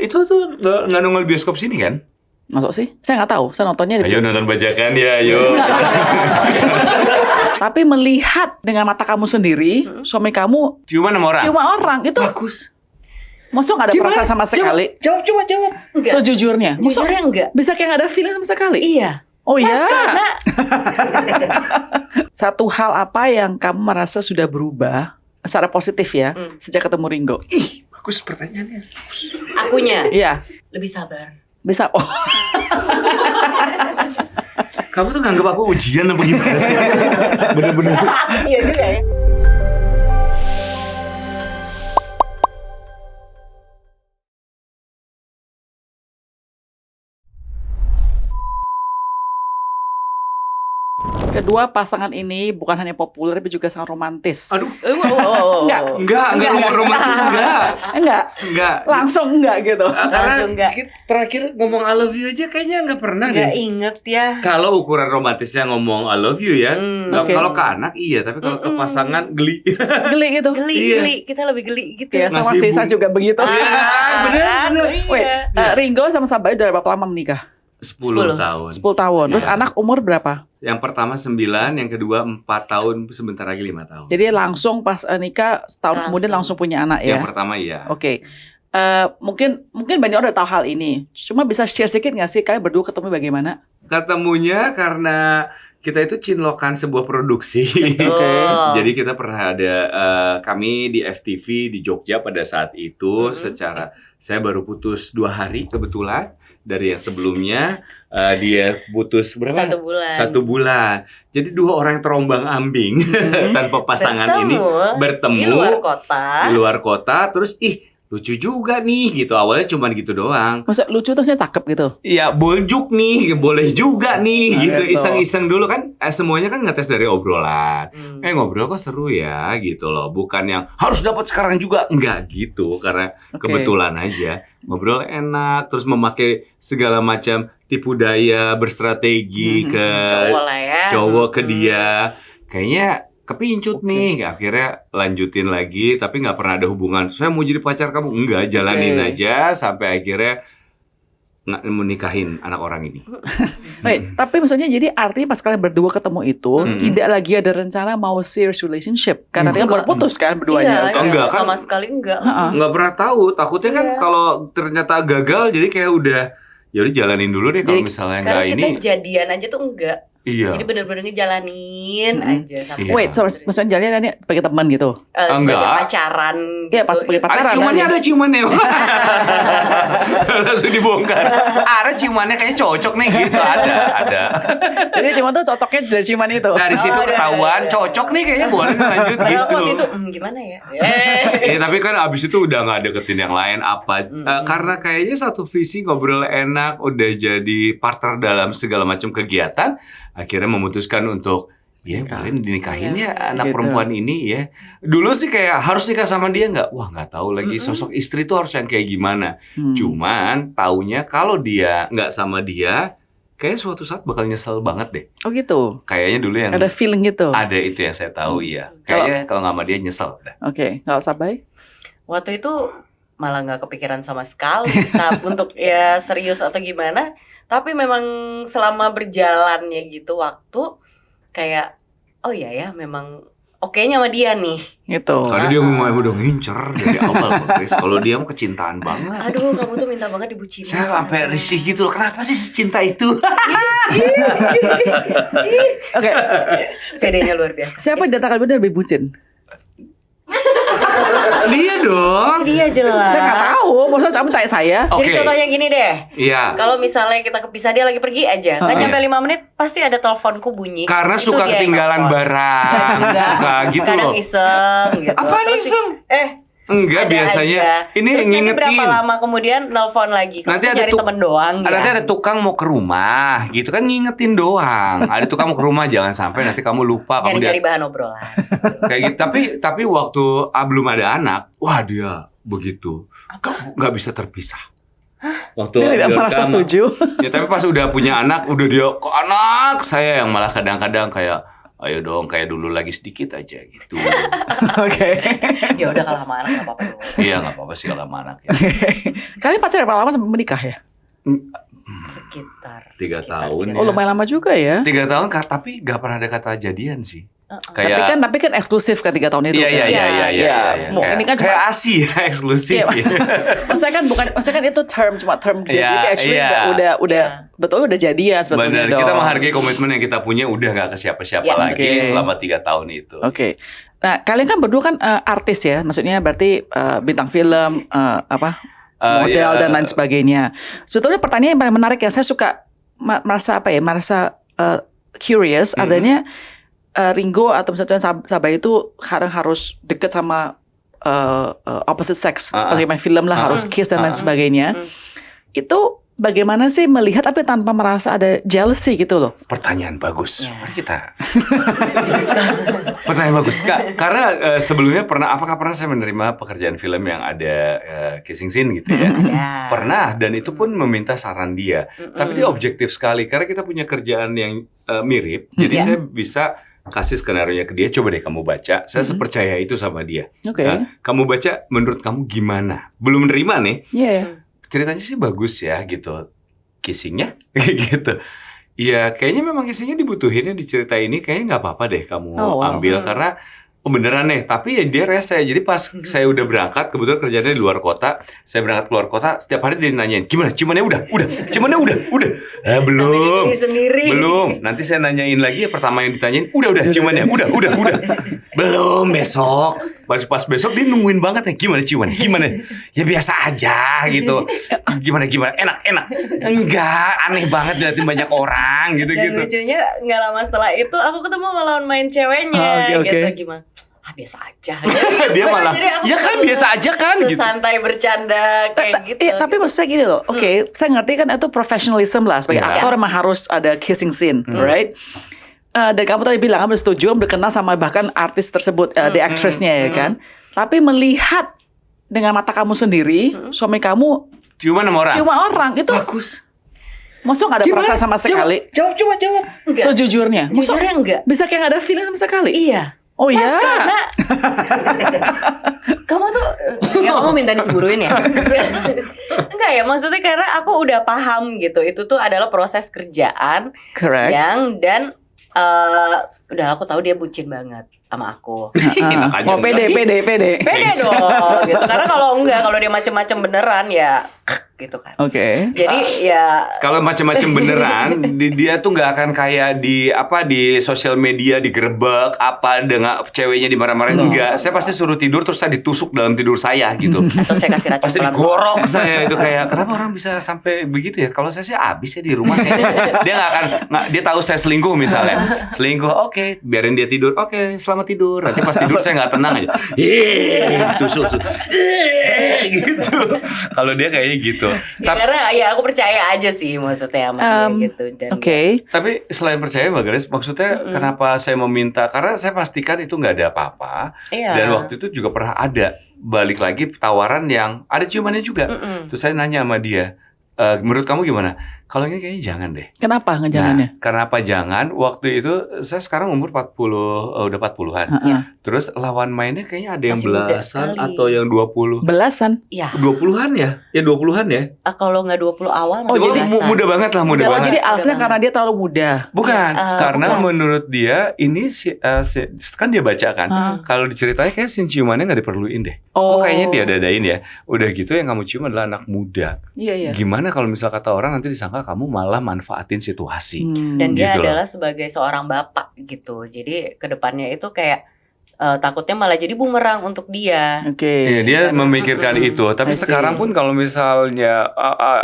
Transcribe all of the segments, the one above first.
Itu tuh nggak nongol bioskop sini kan? Masuk sih? Saya nggak tahu. Saya nontonnya Ayo nonton bajakan ya, ayo. Tapi melihat dengan mata kamu sendiri, suami kamu Ciuman sama orang? cium orang itu Bagus. maksudnya nggak ada perasaan sama sekali. Jawab. Enggak. Sejujurnya. Jujurnya enggak. Bisa kayak nggak ada feeling sama sekali. Iya. Oh iya. Karena Satu hal apa yang kamu merasa sudah berubah secara positif ya sejak ketemu Ringo? Ih, bagus pertanyaannya. akunya Iya. lebih sabar. Bisa. Oh. Kamu tuh nganggep aku ujian apa gimana sih? Bener-bener. Iya juga ya. Kedua pasangan ini bukan hanya populer tapi juga sangat romantis. Aduh. Enggak. Enggak romantis enggak. Langsung enggak gitu. Karena Langsung enggak. terakhir ngomong I love you aja kayaknya nggak pernah Nggak deh. inget ya. Kalau ukuran romantisnya ngomong I love you ya. Oke. Kalau ke anak iya, tapi kalau ke pasangan geli. Geli gitu. Geli. Kita lebih geli gitu Ya ya. sama Ngasih sih saya juga begitu. bener. Wait, Ringo sama Sabaya udah berapa lama menikah? 10 tahun. 10 tahun. Terus Ya. anak umur berapa? Yang pertama 9, yang kedua 4 tahun, sebentar lagi 5 tahun. Jadi langsung pas nikah setahun kemudian langsung punya anak ya. Yang pertama iya. Oke. Mungkin banyak orang udah tahu hal ini. Cuma bisa share sedikit nggak sih kalian berdua ketemu bagaimana? Ketemunya karena kita itu cinlokan sebuah produksi. Jadi kita pernah ada kami di FTV di Jogja pada saat itu. Secara saya baru putus 2 hari kebetulan dari yang sebelumnya. Dia putus berapa? 1 bulan. 1 bulan. Jadi 2 orang yang terombang ambing tanpa pasangan ini bertemu di luar kota. Di luar kota, terus lucu juga nih gitu. Awalnya cuma gitu doang. Maksudnya lucu terusnya cakep gitu. Iya, boljuk nih, boleh juga nih gitu. gitu. Iseng-iseng dulu kan semuanya kan ngetes dari obrolan. Ngobrol kok seru ya gitu loh. Bukan yang harus dapat sekarang juga. Enggak gitu, karena kebetulan aja. Ngobrol enak, terus memakai segala macam tipu daya, berstrategi ke Cowok lah ya. cowok ke dia. Kayaknya kepincut nih, akhirnya lanjutin lagi, tapi nggak pernah ada hubungan. Saya mau jadi pacar kamu, enggak, jalanin aja sampai akhirnya nggak menikahin anak orang ini. Wait, tapi maksudnya jadi artinya pas kalian berdua ketemu itu tidak lagi ada rencana mau serious relationship karena dia baru putus kan berduanya. Iya, Enggak, kan? sama sekali enggak. Nggak pernah tahu, takutnya kan kalau ternyata gagal, jadi kayak udah, ya udah jalanin dulu deh kalau misalnya Karena nggak kita ini. jadian aja tuh enggak. Iya. Jadi bener-bener ngejalanin aja sampai Iya. Wait, so, maksudnya jalannya sebagai teman gitu. sebagai Enggak. pacaran. Iya, pas sebagai pacaran. Ada ciumannya. Langsung dibongkar. Ada ciumannya kayaknya cocok nih gitu. Ada. Jadi cuma tuh cocoknya dari ciuman itu. Dari situ ketahuan cocok nih kayaknya boleh lanjut Padahal gitu. waktu itu gimana ya? Tapi kan abis itu udah nggak deketin yang lain apa. Karena kayaknya satu visi, ngobrol enak, udah jadi partner dalam segala macam kegiatan. Akhirnya memutuskan untuk boleh dinikahin ya anak Gitu. perempuan ini ya. Dulu sih kayak harus nikah sama dia nggak? Wah nggak tahu lagi sosok istri tuh harus yang kayak gimana. Cuman taunya kalau dia nggak sama dia, kayak suatu saat bakal nyesel banget deh. Oh gitu. Kayaknya dulu yang Ada feeling gitu. ada itu yang saya tahu iya. Kayaknya kalau nggak sama dia nyesel. Oke, kalau Sabay? Waktu itu malah nggak kepikiran sama sekali untuk ya serius atau gimana. Tapi memang selama berjalannya gitu waktu kayak oh iya ya memang oke-nya sama dia nih. Gitu. Karena dia memang udah ngincer dari awal, Chris. Kalau dia mau kecintaan banget. Aduh, kamu tuh minta banget dibucinin. Saya sampai risih gitu loh. Kenapa sih secinta itu? Oke. CD-nya luar biasa. Siapa di antara kalian lebih bucin? Dia dong. Dia jelas. Saya nggak tahu. Maksudnya kamu tanya saya. Jadi Oke. contohnya gini deh. Iya. Kalau misalnya kita kepisah dia lagi pergi aja, nggak nyampe 5 menit pasti ada teleponku bunyi. Karena Itu suka dia yang ketinggalan nelfon. barang, suka gitu Kadang loh. iseng gitu. Apaan Terus iseng? ada Enggak, biasanya aja. ini Terus nanti ngingetin. berapa lama kemudian nelpon lagi. Kamu Nanti ada nyari temen doang ya. Nanti ada tukang mau ke rumah, gitu kan ngingetin doang. Ada tukang mau ke rumah, jangan sampai nanti kamu lupa. Kamu Nyari-nyari bahan obrolan. kayak gitu. Tapi waktu belum ada anak, wah dia begitu, nggak bisa terpisah. Waktu Dia tidak merasa setuju. Ya tapi pas udah punya anak, udah dia ke anak saya yang malah kadang-kadang kayak ayo dong kayak dulu lagi sedikit aja gitu. Oke. Ya udah kalau sama anak nggak apa-apa dong. Iya nggak apa-apa sih kalau sama anak ya. Kalian pacaran berapa lama sampai menikah ya? Sekitar 3 tahun tiga ya. Oh lumayan lama juga ya. 3 tahun tapi nggak pernah ada kata jadian sih. Tapi kan eksklusif kan 3 tahun itu. Iya. Ini kan kayak ASI ya, eksklusif. Iya. Maksudnya kan itu cuma term jadi actually udah betul udah jadian sebetulnya. Benar, kita menghargai komitmen yang kita punya udah nggak ke siapa-siapa lagi selama 3 tahun itu. Oke. Nah, kalian kan berdua kan artis ya, maksudnya berarti bintang film model dan lain sebagainya. Sebetulnya pertanyaan yang paling menarik ya, saya suka merasa curious adanya Ringo atau misalnya Sabah itu kadang harus deket sama opposite sex, bagaimana film lah harus kiss dan lain sebagainya. Itu bagaimana sih melihat tapi tanpa merasa ada jealousy gitu loh? Pertanyaan bagus. Mari kita. Pertanyaan bagus. Karena sebelumnya apakah pernah saya menerima pekerjaan film yang ada kissing scene gitu ya? Pernah, dan itu pun meminta saran dia. Tapi dia objektif sekali karena kita punya kerjaan yang mirip. Jadi saya bisa kasih skenario-nya ke dia, coba deh kamu baca. Saya sepercaya itu sama dia. Kamu baca, menurut kamu gimana? Belum menerima nih. Ceritanya sih bagus ya gitu. Kissingnya gitu. Iya, kayaknya memang kissingnya dibutuhin ya di cerita ini. Kayaknya nggak apa-apa deh kamu ambil karena beneran nih. Tapi ya dia rese. Jadi pas saya udah berangkat, kebetulan kerjanya di luar kota. Saya berangkat keluar kota, setiap hari dia nanyain, gimana? Ciumannya udah. Ciumannya udah. Belum. Belum. Nanti saya nanyain lagi ya, pertama yang ditanyain, udah ciumannya. Udah. Belum, besok. Pas besok dia nungguin banget nih, gimana ciumannya? Gimana? Ya biasa aja gitu. Gimana? Enak. Enggak, aneh banget liatin banyak orang gitu. Dan lucunya nggak lama setelah itu aku ketemu sama lawan main ceweknya gitu. Gimana? Biasa aja. Dia malah, ya kan biasa aja kan gitu. Santai bercanda kayak gitu. Tapi maksud saya gini loh. Oke, saya ngerti kan itu professionalism lah. Sebagai aktor emang harus ada kissing scene, right? Dan kamu tadi bilang kamu setuju, kamu kenal sama bahkan artis tersebut, the actress-nya ya kan. Tapi melihat dengan mata kamu sendiri, suami kamu ciuman sama orang. Itu bagus. Maksudnya gak ada perasaan sama sekali? Jawab. Enggak. Sejujurnya Enggak. Bisa kayak gak ada feeling sama sekali? Iya. Oh iya. Karena kamu tuh kamu minta dicemburuin ya? Enggak ya, maksudnya karena aku udah paham gitu. Itu tuh adalah proses kerjaan. Correct. Dan udah aku tahu dia bucin banget sama aku. Pede dong gitu. Karena kalau dia macem-macem beneran ya gitu kan. Jadi ya kalau macam-macam beneran dia tuh nggak akan kayak di sosial media digerebek dengan ceweknya dimarah-marahin. Enggak, saya pasti suruh tidur terus saya ditusuk dalam tidur saya gitu. Atau saya kasih racun pasti digorok saya itu kayak kenapa orang bisa sampai begitu ya? Kalau saya sih abis ya di rumah dia dia tahu saya selingkuh misalnya. Oke, biarin dia tidur. Oke, selamat tidur. Nanti pas tidur saya nggak tenang aja. Tusuk. Gitu. Kalau dia kayaknya gitu. Karena ya aku percaya aja sih maksudnya sama dia gitu. Tapi selain percaya Mbak Grace, maksudnya kenapa saya meminta? Karena saya pastikan itu nggak ada apa-apa. Dan waktu itu juga pernah ada balik lagi tawaran yang ada ciumannya juga. Terus saya nanya sama dia, menurut kamu gimana? Kalau ini kayaknya jangan deh. Kenapa jangannya? Kenapa jangan? Waktu itu saya sekarang umur 40, udah 40-an. Terus lawan mainnya kayaknya ada yang masih belasan atau yang 20. Belasan? Iya. 20-an ya? Ya 20-an ya? Kalau nggak 20 awal jadi muda banget lah, muda banget. Jadi alasannya karena dia terlalu muda. Bukan, karena menurut dia ini kan dia baca kan. Kalau diceritain kayak ciumannya nggak diperluin deh. Kok kayaknya dia dadain ya? Udah gitu yang kamu cium adalah anak muda. Iya. Gimana kalau misal kata orang nanti disangka kamu malah manfaatin situasi. Dan dia gitu adalah sebagai seorang bapak gitu. Jadi kedepannya itu kayak takutnya malah jadi bumerang untuk dia. Iya, dia memikirkan itu. Tapi sekarang pun kalau misalnya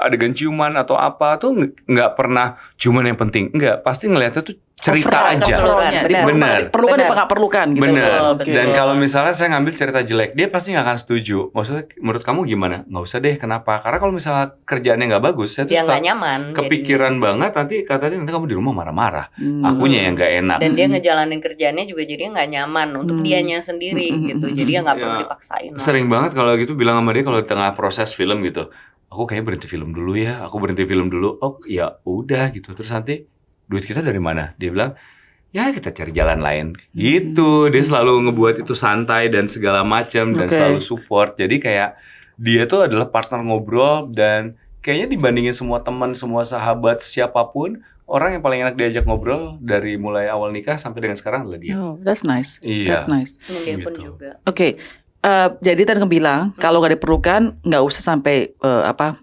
adegan ciuman atau apa tuh nggak pernah ciuman yang penting. Nggak, pasti ngelihatnya tuh cerita aja. Benar. Perlu kan apa nggak perlukan gitu. Benar. Dan kalau misalnya saya ngambil cerita jelek, dia pasti nggak akan setuju. Maksudnya menurut kamu gimana? Nggak usah deh. Kenapa? Karena kalau misalnya kerjaannya nggak bagus, saya tuh nggak nyaman. Kepikiran banget nanti katanya nanti kamu di rumah marah-marah. Akunya yang nggak enak. Dan dia ngejalanin kerjaannya juga jadi nggak nyaman untuk dianya sendiri gitu. Jadi ya nggak perlu dipaksain. Sering banget kalau gitu bilang sama dia kalau di tengah proses film gitu. Aku kayaknya berhenti film dulu ya. Oh ya udah gitu. Terus nanti duit kita dari mana? Dia bilang, ya kita cari jalan lain gitu. Dia selalu ngebuat itu santai dan segala macam dan selalu support. Jadi kayak dia tuh adalah partner ngobrol dan kayaknya dibandingin semua teman, semua sahabat, siapapun, orang yang paling enak diajak ngobrol dari mulai awal nikah sampai dengan sekarang adalah dia. Oh, that's nice. Iya. That's nice. Dia pun Gitu. juga. Oke. Jadi tadi bilang kalau nggak diperlukan nggak usah sampai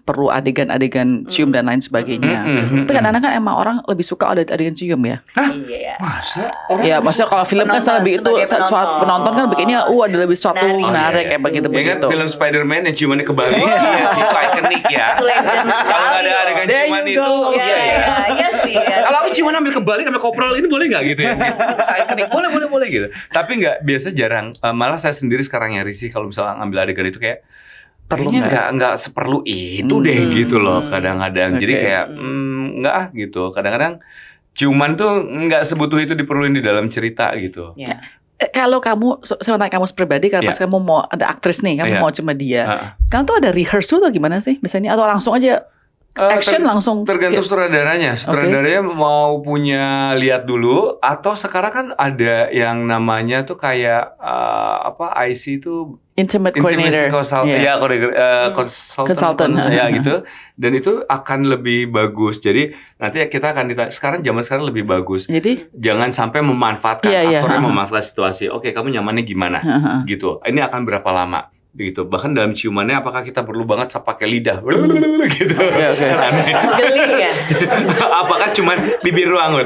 perlu adegan-adegan cium dan lain sebagainya. Tapi kadang-kadang kan emang orang lebih suka ada adegan cium ya. Iya. Masa? Ya maksudnya kalau film kan Penonton, lebih itu sebagai penonton kan bikinnya ada lebih suatu Menarik. menarik kayak begitu Ya kan begitu. film Spider-Man yang ciumannya kebalik, iya sih, itu ikonik ya. Itu legend Kalau sekali. nggak ada adegan There ciuman you itu, go. Iya, iya ya. iya sih. Iya Kalau aku sih. ciuman ambil kebalik, ambil koprol, ini boleh nggak gitu ya? Saya ikonik, boleh gitu. Tapi nggak, biasa jarang. Malah saya sendiri sekarang yang risih kalau misalnya ngambil adegan itu kayak Perlu kayaknya nggak seperlu itu deh gitu loh kadang-kadang. Jadi kayak nggak gitu. Kadang-kadang ciuman tuh nggak sebutuh itu diperluin di dalam cerita gitu. Ya. Kalau kamu, saya tanya kamu pribadi, kalau pas kamu mau ada aktris nih, kamu mau cuma dia, kamu tuh ada rehearsal atau gimana sih biasanya? Atau langsung aja action langsung? Tergantung sutradaranya. Sutradaranya mau punya lihat dulu atau sekarang kan ada yang namanya tuh kayak IC itu Intimate coordinator. Ya, consultant ya gitu. Dan itu akan lebih bagus. Jadi nanti kita akan sekarang lebih bagus. Jadi jangan sampai memanfaatkan aktornya memanfaatkan situasi. Oke, kamu nyamannya gimana? Gitu. Ini akan berapa lama? Gitu. Bahkan dalam ciumannya apakah kita perlu banget pakai lidah gitu. Geli ya. Apakah cuman bibir ruang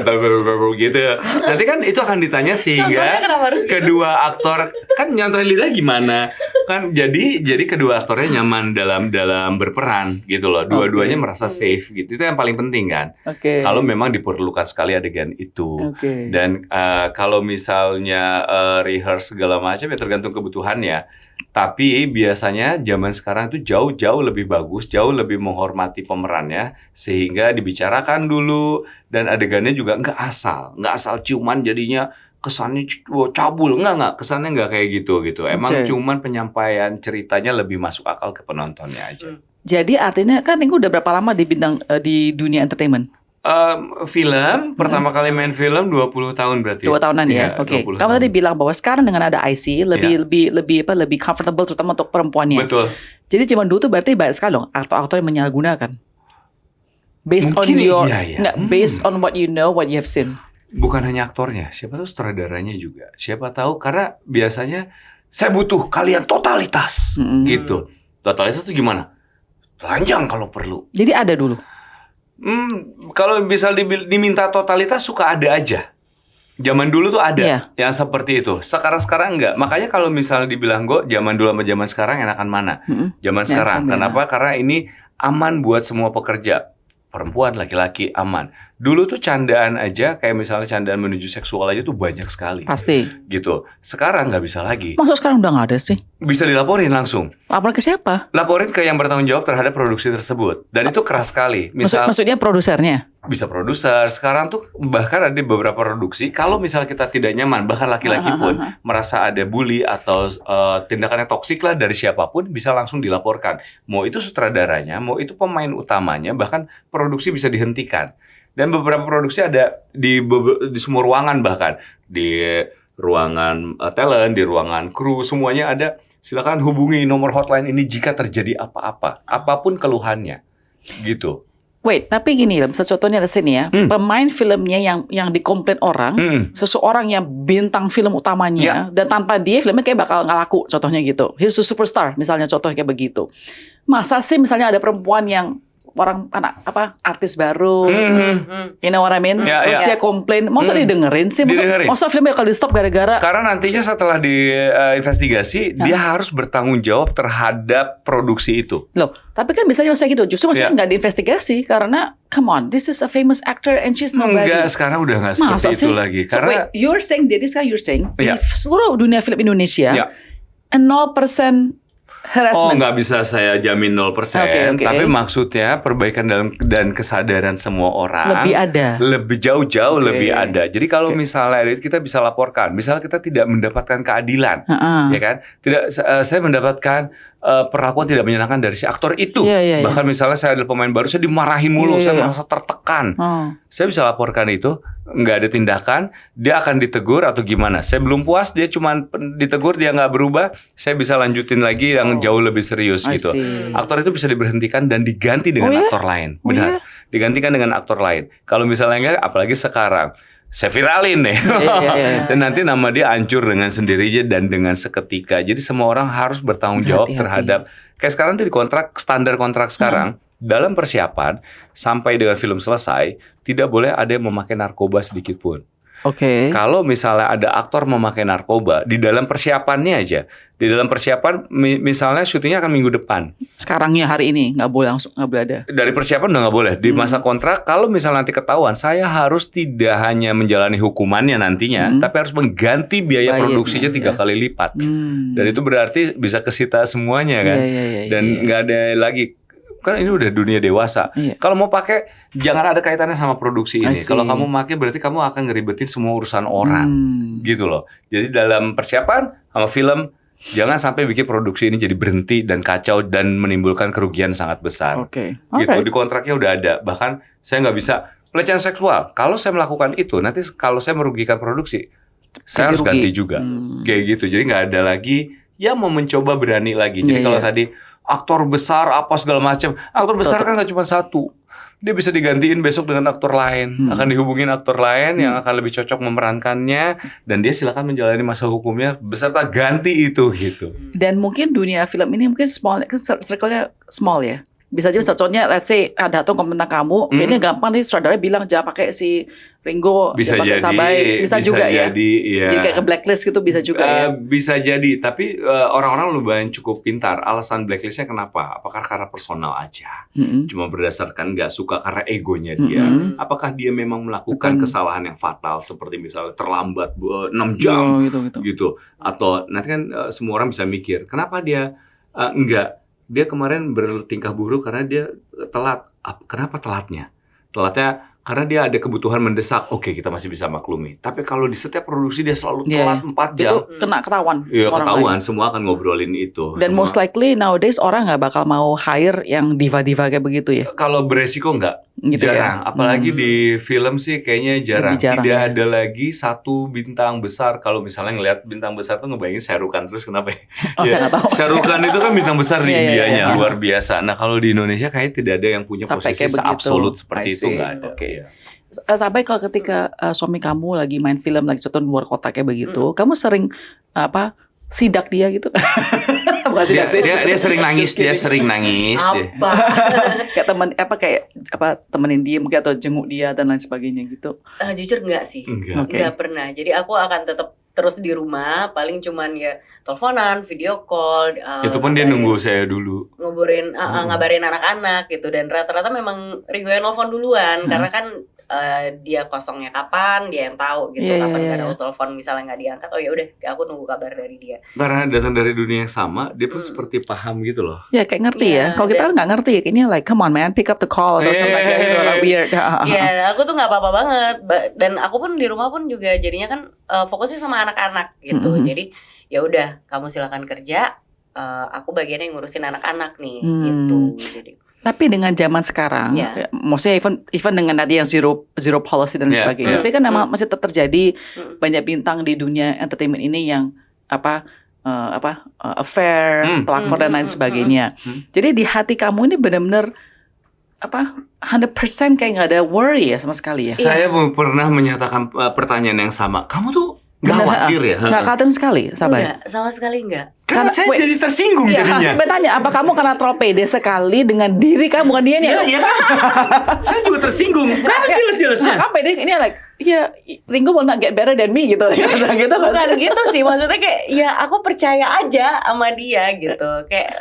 gitu. Nanti kan itu akan ditanya sehingga kedua aktor kan nyontohin lidah gimana? Kan jadi kedua aktornya nyaman dalam berperan gitu loh. Dua-duanya merasa safe gitu. Itu yang paling penting kan. Kalau memang diperlukan sekali adegan itu. Dan kalau misalnya rehearse segala macam ya tergantung kebutuhannya. Tapi biasanya zaman sekarang itu jauh lebih bagus, jauh lebih menghormati pemerannya sehingga dibicarakan dulu dan adegannya juga nggak asal ciuman jadinya kesannya cabul, enggak kesannya nggak kayak gitu. Emang cuman penyampaian ceritanya lebih masuk akal ke penontonnya aja. Jadi artinya kan Tinggu udah berapa lama di dunia entertainment? Film pertama kali main film 20 tahun berarti. 2 tahunan ya. Oke. Kamu tadi bilang bahwa sekarang dengan ada IC lebih comfortable terutama untuk perempuannya. Betul. Jadi zaman dulu tuh berarti banyak sekali dong aktor-aktor yang menyalahgunakan. Based on what you know, what you have seen. Bukan hanya aktornya, siapa tahu sutradaranya juga. Siapa tahu karena biasanya saya butuh kalian totalitas gitu. Totalitas itu gimana? Telanjang kalau perlu. Jadi ada dulu. Kalau bisa diminta totalitas suka ada aja. Zaman dulu tuh ada yang seperti itu. Sekarang enggak. Makanya kalau misalnya dibilang zaman dulu sama zaman sekarang enakan mana? Zaman sekarang. Kenapa? Karena ini aman buat semua pekerja. Perempuan, laki-laki aman. Dulu tuh candaan aja, kayak misalnya candaan menuju seksual aja tuh banyak sekali. Pasti. Gitu. Sekarang nggak bisa lagi. Maksud sekarang udah nggak ada sih? Bisa dilaporin langsung. Laporin ke siapa? Laporin ke yang bertanggung jawab terhadap produksi tersebut. Dan itu keras sekali. Maksudnya produsernya? Bisa produser. Sekarang tuh bahkan ada beberapa produksi, kalau misalnya kita tidak nyaman, bahkan laki-laki pun merasa ada bully atau tindakannya toksik lah dari siapapun, bisa langsung dilaporkan. Mau itu sutradaranya, mau itu pemain utamanya, bahkan produksi bisa dihentikan. Dan beberapa produksi ada di semua ruangan, bahkan di ruangan talent, di ruangan kru, semuanya ada. Silakan hubungi nomor hotline ini jika terjadi apa-apa, apapun keluhannya, gitu. Wait, tapi gini, contohnya di sini ya, pemain filmnya yang dikomplain orang, seseorang yang bintang film utamanya, dan tanpa dia filmnya kayak bakal nggak laku, contohnya gitu. He's a superstar, misalnya contohnya kayak begitu. Masa sih misalnya ada perempuan yang artis baru, you know what I mean? Terus dia komplain, maksudnya didengerin sih? Maksudnya filmnya kalau di stop gara-gara? Karena nantinya setelah diinvestigasi, dia harus bertanggung jawab terhadap produksi itu. Loh, tapi kan biasanya maksudnya gitu. Justru maksudnya nggak diinvestigasi karena, come on, this is a famous actor and she's nobody. Enggak, sekarang udah nggak seperti itu lagi. So karena wait, you're saying di seluruh dunia film Indonesia, 0% harassment. Nggak bisa saya jamin 0%. Tapi maksudnya perbaikan dan kesadaran semua orang lebih ada. Lebih jauh-jauh lebih ada. Jadi kalau misalnya kita bisa laporkan, misalnya kita tidak mendapatkan keadilan, ya kan? Tidak, saya mendapatkan perlakuan tidak menyenangkan dari si aktor itu. Iya. Bahkan misalnya saya adalah pemain baru, saya dimarahin mulu, Iya. saya merasa tertekan. Saya bisa laporkan itu, nggak ada tindakan, dia akan ditegur atau gimana. Saya belum puas, dia cuma ditegur, dia nggak berubah, saya bisa lanjutin lagi yang jauh lebih serius I gitu. see. Aktor itu bisa diberhentikan dan diganti dengan aktor lain. Benar, digantikan dengan aktor lain. Kalau misalnya enggak, apalagi sekarang. Saya viralin nih. Iya. Dan nanti nama dia hancur dengan sendirinya dan dengan seketika. Jadi semua orang harus bertanggung jawab terhadap, kayak sekarang di standar kontrak sekarang, dalam persiapan sampai dengan film selesai tidak boleh ada yang memakai narkoba sedikit pun. Oke. Kalau misalnya ada aktor memakai narkoba di dalam persiapannya aja, di dalam persiapan misalnya syutingnya akan minggu depan. Sekarangnya hari ini nggak boleh ada. Dari persiapan udah nggak boleh. Di masa kontrak kalau misalnya nanti ketahuan, saya harus tidak hanya menjalani hukumannya nantinya, tapi harus mengganti biaya produksinya 3 kali lipat. Dan itu berarti bisa kesita semuanya kan. Dan nggak ada lagi. Kan ini udah dunia dewasa. Kalau mau pakai, jangan ada kaitannya sama produksi ini. Kalau kamu pakai, berarti kamu akan ngeribetin semua urusan orang, gitu loh. Jadi dalam persiapan sama film, jangan sampai bikin produksi ini jadi berhenti dan kacau dan menimbulkan kerugian sangat besar. Gitu. Di kontraknya udah ada. Bahkan saya nggak bisa pelecehan seksual. Kalau saya melakukan itu, nanti kalau saya merugikan produksi, saya harus ganti juga. Kayak gitu. Jadi nggak ada lagi yang mau mencoba berani lagi. Jadi kalau tadi aktor besar apa segala macam. Aktor besar kan gak cuma satu. Dia bisa digantiin besok dengan aktor lain. Akan dihubungin aktor lain yang akan lebih cocok memerankannya. Dan dia silakan menjalani masa hukumnya beserta ganti itu gitu. Dan mungkin dunia film ini mungkin small, circle-nya small ya. Bisa aja contohnya, let's say datang komen tentang kamu, ini gampang nih sutradara bilang jangan pakai si Ringo, bisa pakai jadi, Sabai, bisa juga jadi, ya. Jadi kayak ke blacklist gitu bisa juga ya. Bisa jadi, tapi orang-orang lumayan cukup pintar. Alasan blacklistnya kenapa? Apakah karena personal aja? Cuma berdasarkan nggak suka karena egonya dia? Apakah dia memang melakukan kesalahan yang fatal seperti misalnya terlambat 6 jam gitu? Atau nanti kan semua orang bisa mikir, kenapa dia enggak? Dia kemarin bertingkah buruk karena dia telat. Kenapa telatnya? Telatnya karena dia ada kebutuhan mendesak. Oke, kita masih bisa maklumi. Tapi kalau di setiap produksi dia selalu telat 4 jam. Itu ketahuan. Iya, ketahuan. Semua akan ngobrolin itu. Dan most likely nowadays orang nggak bakal mau hire yang diva-diva kayak begitu ya. Kalau beresiko nggak. Gitu jarang. Ya? Apalagi di film sih kayaknya jarang. Tidak ada lagi satu bintang besar. Kalau misalnya ngelihat bintang besar tuh ngebayangin Shah Rukh Khan terus kenapa ya? Saya nggak tahu. Shah Rukh Khan itu kan bintang besar di Indianya, luar biasa. Nah kalau di Indonesia kayaknya tidak ada yang punya sampai posisi absolut seperti itu, nggak ada. Sampai kalau ketika suami kamu lagi main film lagi contoh luar kota kayak begitu, kamu sering sidak dia gitu? Bukan sidak sih. Dia sering nangis, dia sering nangis. Apa? kayak temenin dia mungkin atau jenguk dia dan lain sebagainya gitu. Jujur enggak sih. Enggak pernah. Jadi aku akan tetap terus di rumah, paling cuman ya teleponan, video call. Itu pun dia nunggu saya dulu. Ngabarin anak-anak gitu, dan rata-rata memang Ringo yang nelfon duluan karena kan dia kosongnya kapan, dia yang tahu gitu. Kapan gak ada telepon misalnya nggak diangkat, oh ya udah aku nunggu kabar dari dia. Karena datang dari dunia yang sama, dia pun seperti paham gitu loh. Ya kayak ngerti ya. Kalau kita nggak ngerti, kayaknya like come on man, pick up the call atau something kayak gitu, like weird. Iya, aku tuh nggak apa-apa banget. Dan aku pun di rumah pun juga jadinya kan fokusnya sama anak-anak gitu. Jadi ya udah, kamu silakan kerja. Aku bagiannya yang ngurusin anak-anak nih gitu. Jadi tapi dengan zaman sekarang, maksudnya even dengan tadi yang zero policy dan sebagainya, tapi kan memang masih tetap terjadi banyak bintang di dunia entertainment ini yang affair, pelakor dan lain sebagainya. Jadi di hati kamu ini benar-benar 100% kayak nggak ada worry ya sama sekali ya. Saya pernah menyatakan pertanyaan yang sama. Kamu tuh nggak khawatir ya? Nggak khawatir sekali, Sabai? Enggak, sama sekali enggak. Kan saya jadi tersinggung jadinya. Saya tanya, apa kamu karena terlalu pede sekali dengan diri kamu, bukan dia nih? Iya kan? Saya juga tersinggung. Kan jelas-jelasnya. Kamu pede ini like, ya Ringo will not get better than me gitu. Gitu bukan gitu sih, maksudnya kayak ya aku percaya aja sama dia gitu. Kayak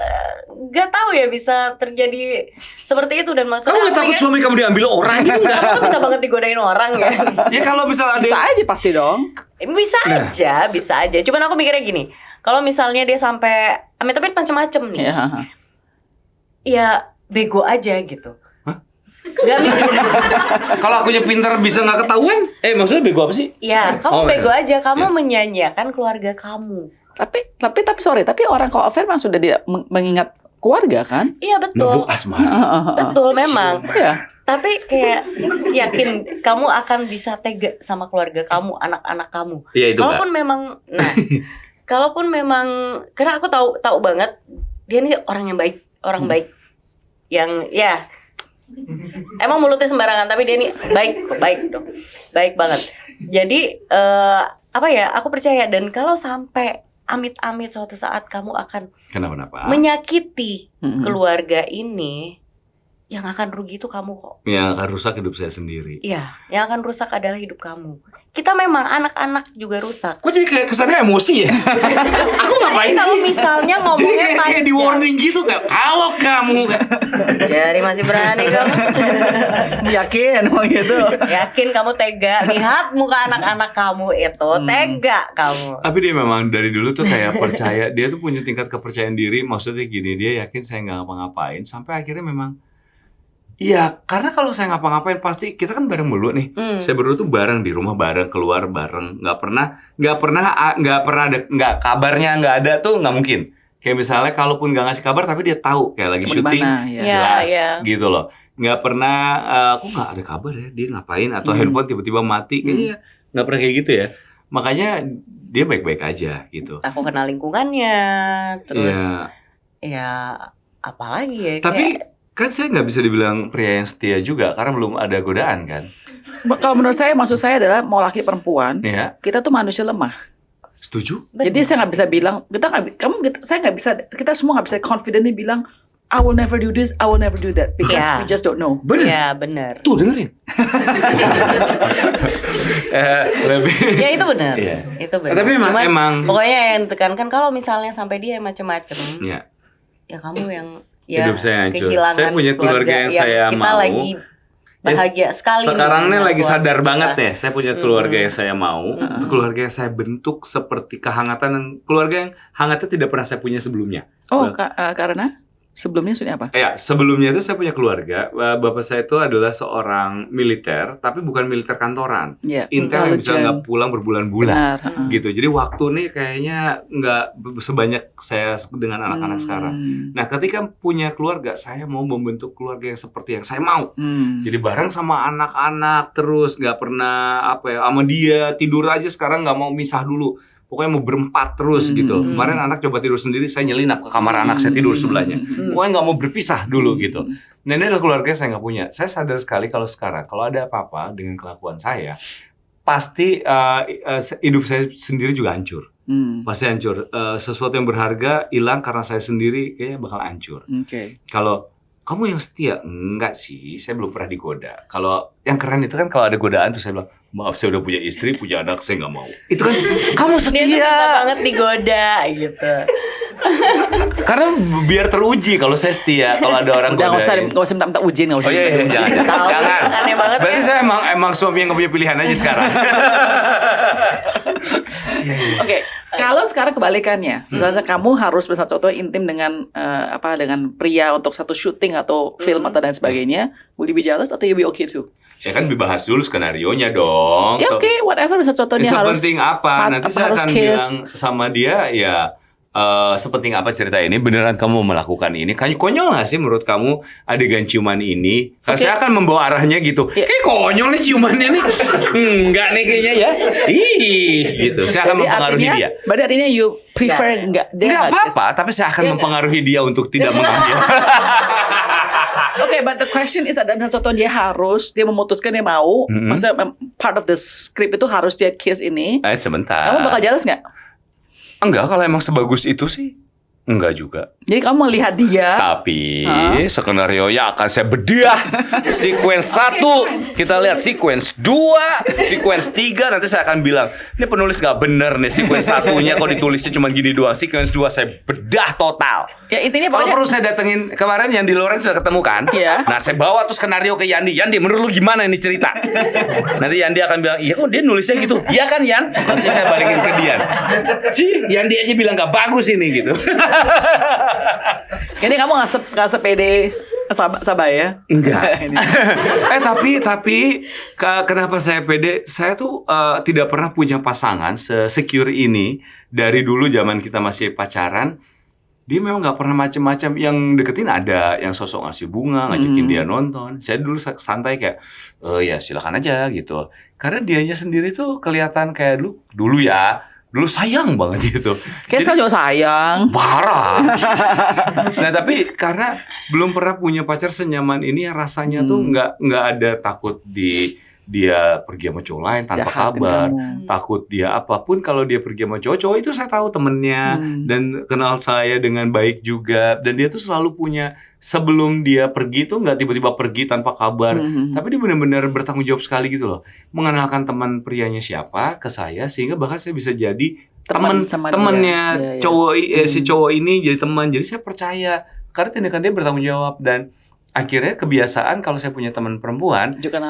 gak tahu ya bisa terjadi seperti itu. Dan maksudnya kamu gak takut suami kamu diambil orang gitu? Kamu minta banget digodain orang ya. Ya kalau misalnya ada bisa aja pasti dong. Bisa aja. Cuman aku mikirnya gini, kalau misalnya dia sampai amit-amit macam-macam nih, ya bego aja gitu. Gak mikir. Kalau akunya pintar bisa nggak ketahuan? Maksudnya bego apa sih? Ya, kamu bego aja. Kamu menyanyiakan keluarga kamu. Tapi orang kalau affair memang sudah tidak mengingat keluarga kan? Iya betul. Nubuk asmara. Betul memang. Iya. Tapi kayak yakin kamu akan bisa tega sama keluarga kamu, anak-anak kamu. Iya itu. Kalaupun memang, kalaupun memang, karena aku tahu banget dia nih orang yang baik, orang baik, yang ya emang mulutnya sembarangan, tapi dia nih baik tuh, baik banget. Jadi aku percaya, dan kalau sampai amit-amit suatu saat kamu akan Kenapa? menyakiti keluarga ini, yang akan rugi itu kamu kok. Yang akan rusak hidup saya sendiri. Iya, yang akan rusak adalah hidup kamu. Kita memang anak-anak juga rusak. Kok jadi kayak kesannya emosi ya? Aku ngapain sih? Kalau misalnya ngomongnya jadi kayak di warning gitu nggak? Kalau kamu jadi masih berani kamu? Yakin mau gitu. Yakin kamu tega? Lihat muka anak-anak kamu itu tega kamu. Tapi dia memang dari dulu tuh kayak percaya. Dia tuh punya tingkat kepercayaan diri. Maksudnya gini, dia yakin saya nggak ngapa-ngapain. Sampai akhirnya memang iya, karena kalau saya ngapa-ngapain pasti kita kan bareng mulu nih. Saya berdua tuh bareng di rumah, bareng keluar bareng. Nggak pernah kabarnya nggak ada tuh nggak mungkin. Kayak misalnya kalaupun nggak ngasih kabar tapi dia tahu kayak lagi syuting, jelas gitu loh. Nggak pernah, kok nggak ada kabar ya dia ngapain, atau handphone tiba-tiba mati, kayaknya nggak pernah kayak gitu ya. Makanya dia baik-baik aja gitu. Aku kenal lingkungannya, terus ya apalagi ya. Tapi kan saya nggak bisa dibilang pria yang setia juga karena belum ada godaan kan. Kalau menurut saya, maksud saya adalah mau laki perempuan, kita tuh manusia lemah. Setuju? Jadi saya nggak bisa bilang, kita semua nggak bisa confidently bilang, I will never do this, I will never do that, because we just don't know. Bener. Ya benar. Tuh dengerin. Ya itu benar. Itu benar. Tapi emang pokoknya yang ditekankan kalau misalnya sampai dia macem-macem, ya kamu yang hidup saya hancur. Kehilangan saya punya keluarga yang saya kita mau. lagi bahagia sekali. Sekarang nih lagi sadar kita. banget nih. Saya punya keluarga yang saya mau. Keluarga yang saya bentuk seperti kehangatan. Keluarga yang hangatnya tidak pernah saya punya sebelumnya. Oh, karena? Sebelumnya sudah apa? Ya, sebelumnya itu saya punya keluarga. Bapak saya itu adalah seorang militer, tapi bukan militer kantoran. Intel yang bisa nggak pulang berbulan-bulan. Gitu. Jadi waktu nih kayaknya nggak sebanyak saya dengan anak-anak sekarang. Nah, ketika punya keluarga, saya mau membentuk keluarga yang seperti yang saya mau. Jadi bareng sama anak-anak terus, nggak pernah sama dia tidur aja sekarang nggak mau misah dulu. Pokoknya mau berempat terus gitu. Kemarin anak coba tidur sendiri, saya nyelinap ke kamar anak, saya tidur sebelahnya. Pokoknya nggak mau berpisah dulu gitu. Nah, ini adalah keluarga saya nggak punya. Saya sadar sekali kalau sekarang, kalau ada apa-apa dengan kelakuan saya, pasti hidup saya sendiri juga hancur. Pasti hancur. Sesuatu yang berharga hilang karena saya sendiri, kayaknya bakal hancur. Kalau kamu yang setia? Enggak sih, saya belum pernah digoda. Kalau yang keren itu kan kalau ada godaan tuh saya bilang, maaf saya udah punya istri, punya anak, saya nggak mau. Itu kan kamu setia. Dia tuh banget digoda gitu. Karena biar teruji kalau saya setia, kalau ada orang godain. Nggak usah minta ujian, nggak usah. Oh iya, jangan. Aneh banget. Berarti saya emang suami yang nggak punya pilihan aja sekarang. Oke, kalau sekarang kebalikannya, misalnya kamu harus bersatu contoh intim dengan dengan pria untuk satu syuting atau film atau dan sebagainya, will you be jealous atau you be okay too? Ya kan dibahas dulu skenarionya dong. Ya oke, whatever, misalnya contohnya harus. Sepenting apa? Nanti saya akan bilang sama dia ya. Sepenting apa cerita ini? Beneran kamu melakukan ini? Konyol nggak sih menurut kamu adegan ciuman ini? Karena saya akan membawa arahnya gitu. Kayak konyol nih ciumannya nih. Enggak nih kayaknya ya. Gitu. Saya akan mempengaruhi dia. Berarti artinya you prefer enggak apa-apa, tapi saya akan mempengaruhi dia untuk tidak mengambil. Oke, but the question is, ada satu dia memutuskan dia mau, maksudnya part of the script itu harus dia kiss ini. Sebentar. Kamu bakal jealous nggak? Enggak, kalau emang sebagus itu sih enggak juga. Jadi kamu melihat dia. Tapi skenario-nya akan saya bedah. Sequence 1 kita lihat, sequence 2, sequence 3 nanti saya akan bilang, ini penulis gak bener nih, sequence 1-nya kok ditulisnya cuma gini doang. Sequence 2 saya bedah total. Ya intinya kalau perlu saya datengin kemarin Yandi Lorenz sudah ketemu kan? Iya. Nah, saya bawa tuh skenario ke Yandi. Yandi, menurut lu gimana ini cerita? Nanti Yandi akan bilang, "Iya kok dia nulisnya gitu." "Iya kan, Yan?" Pasti saya balikin ke Dian. Yandi aja bilang gak bagus ini gitu. Jadi kamu nggak sepede Sabar ya. Enggak. Tapi kenapa saya pede? Saya tuh tidak pernah punya pasangan se-secure ini dari dulu zaman kita masih pacaran. Dia memang nggak pernah macam-macam. Yang deketin ada yang sosok ngasih bunga, ngajakin dia nonton. Saya dulu santai kayak, ya silakan aja gitu. Karena dianya sendiri tuh kelihatan kayak dulu sayang banget gitu. Kayak saya juga sayang. Parah. Nah tapi karena belum pernah punya pacar senyaman ini, rasanya tuh nggak ada takut dia pergi sama cowok lain tanpa kabar, takut dia apapun. Kalau dia pergi sama cowok itu saya tahu temennya dan kenal saya dengan baik juga, dan dia tuh selalu punya, sebelum dia pergi tuh nggak tiba-tiba pergi tanpa kabar, tapi dia benar-benar bertanggung jawab sekali gitu loh, mengenalkan teman prianya siapa ke saya, sehingga bahkan saya bisa jadi temennya cowok si cowok ini jadi teman. Jadi saya percaya karena tindakan dia bertanggung jawab, dan akhirnya kebiasaan kalau saya punya teman perempuan juga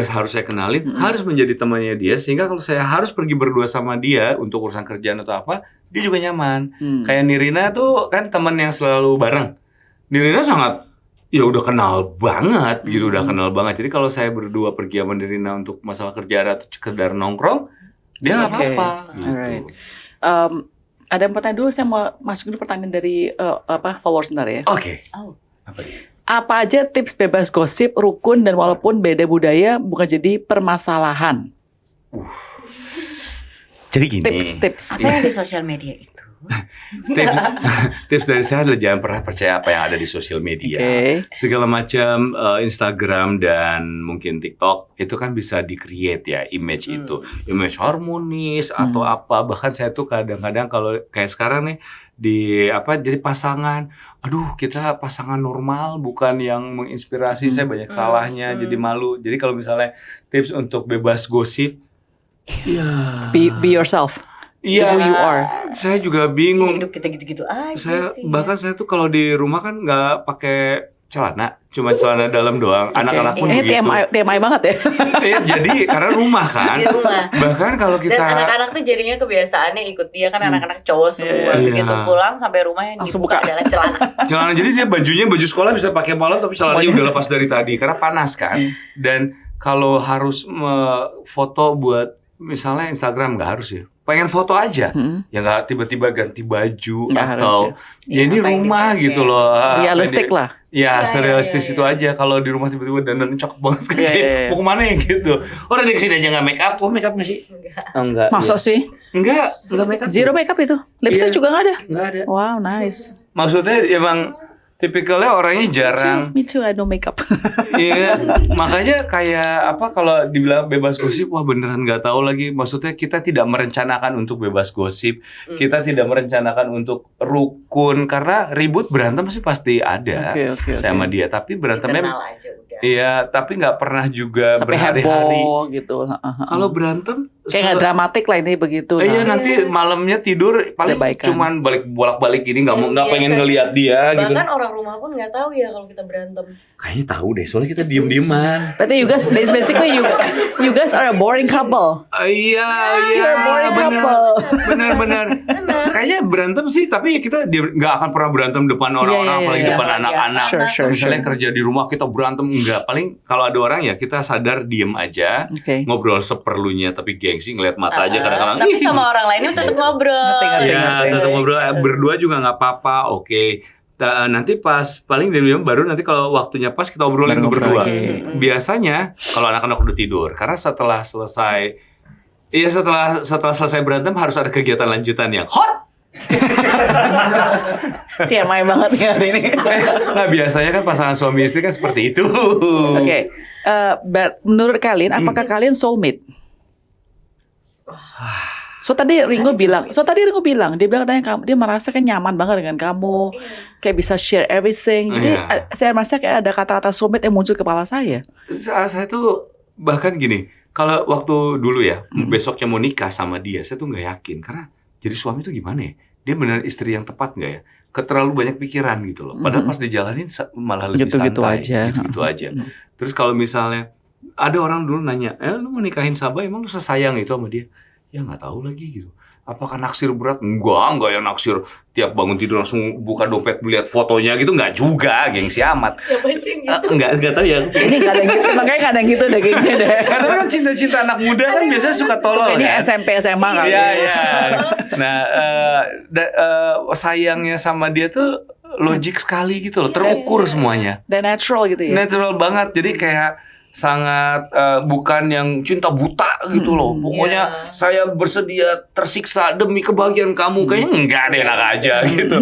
harus saya kenalin, harus menjadi temannya dia, sehingga kalau saya harus pergi berdua sama dia untuk urusan kerjaan atau apa, dia juga nyaman. Kayak Nirina tuh kan teman yang selalu bareng. Nirina sangat udah kenal banget gitu, udah kenal banget. Jadi kalau saya berdua pergi sama Nirina untuk masalah kerjaan atau sekedar nongkrong, dia nggak apa-apa. Gitu. Alright. Ada pertanyaan dulu, saya mau masuk dulu pertanyaan dari followers sebentar ya. Oke. Apa aja tips bebas gosip, rukun, dan walaupun beda budaya bukan jadi permasalahan? Jadi gini. Tips. Apa yang di sosial media itu? Tips dari saya adalah jangan pernah percaya apa yang ada di sosial media. Segala macam Instagram dan mungkin TikTok itu kan bisa di-create ya image itu, image harmonis atau apa. Bahkan saya tuh kadang-kadang kalau kayak sekarang nih jadi pasangan, kita pasangan normal bukan yang menginspirasi. Saya banyak salahnya, jadi malu. Jadi kalau misalnya tips untuk bebas gosip, be yourself. Iya, who you are. Saya juga bingung. Hidup kita gitu-gitu aja sih. Bahkan saya tuh kalau di rumah kan nggak pakai celana, cuma celana dalam doang. Anak-anak pun begitu. TMI banget ya. Iya, jadi karena rumah kan. Di rumah. Bahkan kalau kita dan anak-anak tuh jadinya kebiasaannya ikut dia, kan anak-anak cowok semua. Begitu pulang sampai rumah yang langsung dibuka buka adalah celana. Celana, jadi dia baju sekolah bisa pakai malam tapi celananya udah lepas dari tadi karena panas kan. Dan kalau harus foto buat misalnya Instagram nggak harus ya. Pengen foto aja, ya nggak tiba-tiba ganti baju nggak atau ini rumah gitu loh. Realistik lah. Ya, serealistis itu aja. Kalau di rumah tiba-tiba dandan cakep banget kayak mau kemana ya gitu. Orang di sini aja nggak make up, make up nggak sih? Enggak. Masa sih? Enggak make up. Zero make up itu. Lipstick juga nggak ada. Nggak ada. Wow, nice. Maksudnya emang tipikalnya orangnya jarang. Me too, I don't make up. Iya, makanya kayak kalau dibilang bebas gosip, wah beneran nggak tahu lagi. Maksudnya kita tidak merencanakan untuk bebas gosip, kita tidak merencanakan untuk rukun, karena ribut berantem sih pasti ada sama dia. Tapi berantemnya, iya, tapi nggak pernah juga berhari-hari gitu. Kalau berantem kayak nggak dramatik lah ini begitu. Iya, nanti malamnya tidur paling cuman bolak-balik ini nggak pengen ngelihat dia. Bahkan gitu. orang rumah pun nggak tahu ya kalau kita berantem. Kayaknya tahu deh, soalnya kita diem-dieman. Berarti you guys basically you guys are a boring couple. Iya, benar. Kayaknya berantem sih, tapi kita nggak akan pernah berantem depan orang-orang, apalagi depan anak-anak. Misalnya kerja di rumah kita berantem, enggak. Paling kalau ada orang ya kita sadar diem aja, ngobrol seperlunya, tapi gengsi ngeliat mata aja kadang-kadang. Tapi sama orang lainnya tetap ngobrol. Iya, tetap ngobrol. Berdua juga nggak apa-apa. Oke. Nanti pas paling diam-diam baru nanti kalau waktunya pas kita obrolin berdua. Biasanya kalau anak-anak udah tidur, karena setelah selesai berantem harus ada kegiatan lanjutan yang hot. CMI banget ya hari ini. Nah, biasanya kan pasangan suami istri kan seperti itu. Oke. Menurut kalian apakah kalian soulmate? So tadi Ringo bilang, dia bilang katanya dia merasa kan nyaman banget dengan kamu, kayak bisa share everything. Jadi saya merasa kayak ada kata-kata soulmate yang muncul ke kepala saya. Saya tuh bahkan gini, kalau waktu dulu ya, besoknya mau nikah sama dia, saya tuh nggak yakin karena jadi suami tuh gimana ya? Dia benar istri yang tepat nggak ya? Terlalu banyak pikiran gitu loh. Padahal pas dijalanin malah lebih santai, gitu aja. Terus kalau misalnya ada orang dulu nanya, lu mau nikahin Sabah, emang lu sesayang itu sama dia? Ya nggak tahu lagi gitu. apakah naksir berat? Enggak yang naksir tiap bangun tidur langsung buka dompet lihat fotonya gitu, enggak juga, gengsi amat. Siapa sih yang gitu? Enggak tahu ya. Ini nggak ada yang gitu, makanya nggak ada yang gitu deh kayaknya deh. Nah, tapi kan cinta-cinta anak muda kan biasanya suka tolol Kayaknya kan. SMP SMA kali. Iya. Nah, sayangnya sama dia tuh logik sekali gitu loh, terukur semuanya. Dan natural gitu ya. Natural banget, jadi kayak sangat bukan yang cinta buta gitu loh. Pokoknya saya bersedia tersiksa demi kebahagiaan kamu. Kayaknya enggak deh, enak aja gitu.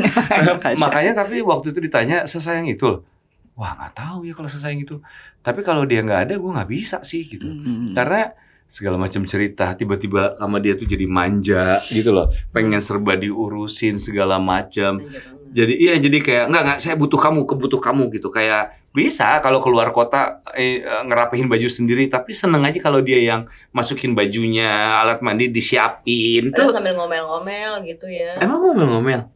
Makanya tapi waktu itu ditanya sesayang itu loh. Wah, nggak tahu ya kalau sesayang itu. Tapi kalau dia nggak ada, gue nggak bisa sih gitu. Karena segala macam cerita, tiba-tiba sama dia tuh jadi manja gitu loh. Pengen serba diurusin segala macam. Jadi kayak enggak saya butuh kamu gitu. Kayak bisa kalau keluar kota ngerapihin baju sendiri, tapi seneng aja kalau dia yang masukin bajunya, alat mandi disiapin tuh. Sambil ngomel-ngomel gitu ya. Emang ngomel-ngomel?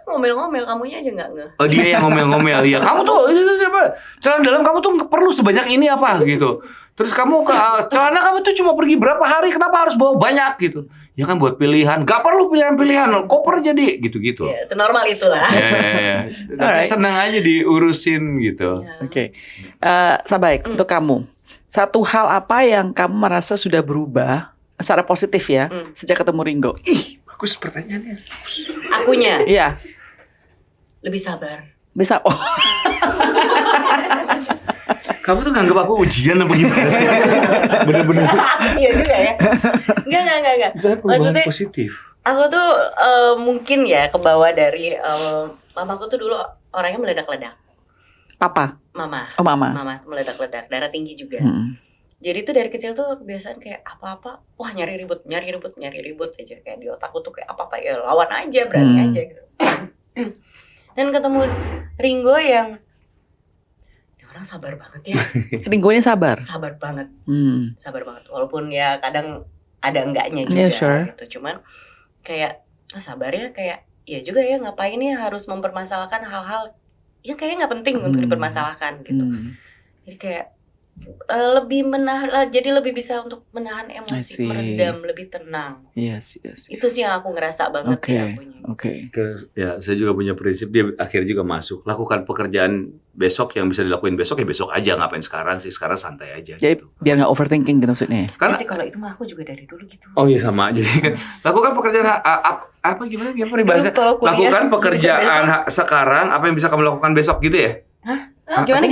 Ngomel-ngomel, kamunya aja nggak nge. Oh, dia yang ngomel-ngomel. Ya, kamu tuh apa? Celana dalam kamu tuh perlu sebanyak ini apa gitu. Terus kamu celana kamu tuh cuma pergi berapa hari, kenapa harus bawa banyak gitu? Ya kan buat pilihan. Gak perlu pilihan-pilihan, koper jadi gitu-gitu. Ya, senormal itulah. Ya. Tapi seneng aja diurusin gitu. Oke. Sabaik, untuk kamu. Satu hal apa yang kamu merasa sudah berubah secara positif ya sejak ketemu Ringo? Ih, bagus pertanyaannya. Akunya Iya. lebih sabar. Bisa. Oh. Kamu tuh nganggep aku ujian apa gimana sih? Bener-bener. Iya juga ya. Enggak. Maksudnya positif. aku tuh mungkin ya kebawa dari mamaku tuh dulu orangnya meledak-ledak. Papa? Mama. Oh, mama. Mama tuh meledak-ledak, darah tinggi juga. Jadi tuh dari kecil tuh kebiasaan kayak apa-apa, wah nyari ribut aja. Kayak di otakku tuh kayak apa-apa ya lawan aja, berani aja gitu. Dan ketemu Ringo yang ini orang sabar banget ya. Ringo ini sabar? Sabar banget. Sabar banget. Walaupun ya kadang ada enggaknya juga gitu. Cuman kayak sabar ya, kayak ya juga ya ngapain ya harus mempermasalahkan hal-hal yang kayaknya nggak penting untuk dipermasalahkan gitu. Jadi kayak lebih jadi lebih bisa untuk menahan emosi, meredam, lebih tenang. Yes. Itu sih yang aku ngerasa banget ya akunya. Ya, saya juga punya prinsip, dia akhirnya juga masuk. Lakukan pekerjaan besok yang bisa dilakuin besok, ya besok aja, ngapain sekarang sih, sekarang santai aja. Jadi gitu. biar nggak overthinking gitu maksudnya. Karena sih kalau itu mah aku juga dari dulu gitu. Oh iya sama aja. Lakukan pekerjaan apa gimana peribahasa? Lakukan pekerjaan sekarang, apa yang bisa kamu lakukan besok gitu ya? Hah? Gimana?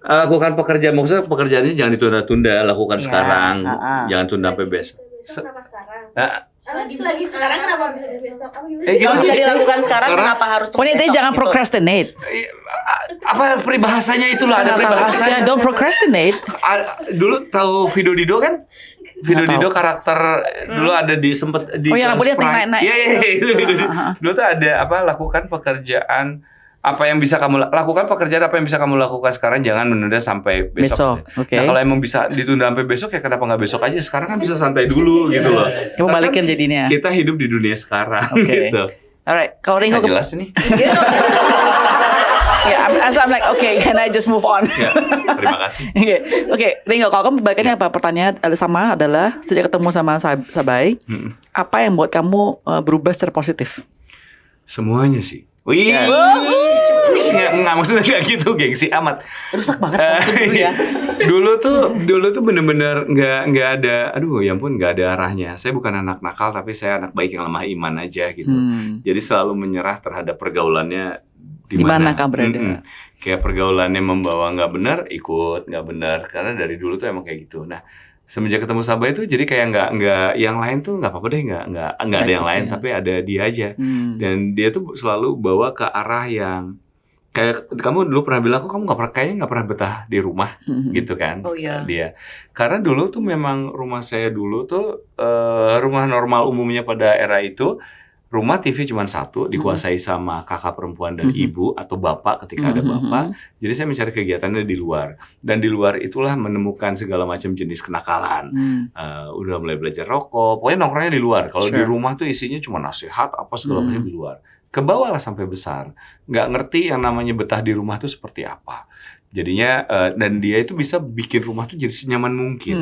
Lakukan pekerjaan, maksudnya pekerjaannya jangan ditunda-tunda, lakukan sekarang, jangan tunda sampai besok. Kenapa sekarang? Selagi sekarang kenapa bisa besok? Kalau bisa dilakukan sekarang kenapa harus tunggu Pokoknya besok jangan gitu? procrastinate. Apa peribahasanya itulah, ada peribahasanya. Don't procrastinate. Dulu tahu Vido Dido kan? Vido Dido karakter dulu ada di sempet di yang rambutnya naik-naik. Iya itu Vido Dido. Dulu tuh ada lakukan pekerjaan apa yang bisa kamu lakukan, pekerjaan apa yang bisa kamu lakukan sekarang, jangan menunda sampai besok. Okay. Nah, kalau emang bisa ditunda sampai besok ya kenapa nggak besok aja? Sekarang kan bisa santai dulu gitu loh. Kamu balikin jadinya. Kita hidup di dunia sekarang gitu. Alright, kalau Ringo jelas ini. I'm like, okay, can I just move on? Ya, terima kasih. Oke, Ringo, kalau kamu balikannya apa? Pertanyaan sama adalah sejak ketemu sama Sabai, apa yang buat kamu berubah secara positif? Semuanya sih. Wih, nggak maksudnya kayak gitu, gengsi amat. Rusak banget dulu ya. Dulu tuh bener-bener nggak ada, ya ampun, nggak ada arahnya. Saya bukan anak nakal, tapi saya anak baik yang lemah iman aja gitu. Jadi selalu menyerah terhadap pergaulannya di mana kamu berada. Kayak pergaulannya membawa nggak benar, ikut nggak benar. Karena dari dulu tuh emang kayak gitu. Nah, semenjak ketemu Sabai itu jadi kayak nggak yang lain tuh nggak apa-apa deh, nggak ada yang lain, tapi ada dia aja. Dan dia tuh selalu bawa ke arah yang kayak kamu dulu pernah bilang kamu kayaknya nggak pernah betah di rumah gitu kan. Oh iya. Dia karena dulu tuh memang rumah saya dulu tuh rumah normal umumnya pada era itu. Rumah TV cuma satu, dikuasai sama kakak perempuan dan ibu atau bapak ketika ada bapak. Jadi saya mencari kegiatannya di luar. Dan di luar itulah menemukan segala macam jenis kenakalan. Udah mulai belajar rokok, pokoknya nongkrongnya di luar. Kalau di rumah tuh isinya cuma nasihat apa segala macam di luar. ke bawah lah sampai besar. Nggak ngerti yang namanya betah di rumah tuh seperti apa. Jadinya dan dia itu bisa bikin rumah tuh jadi senyaman mungkin.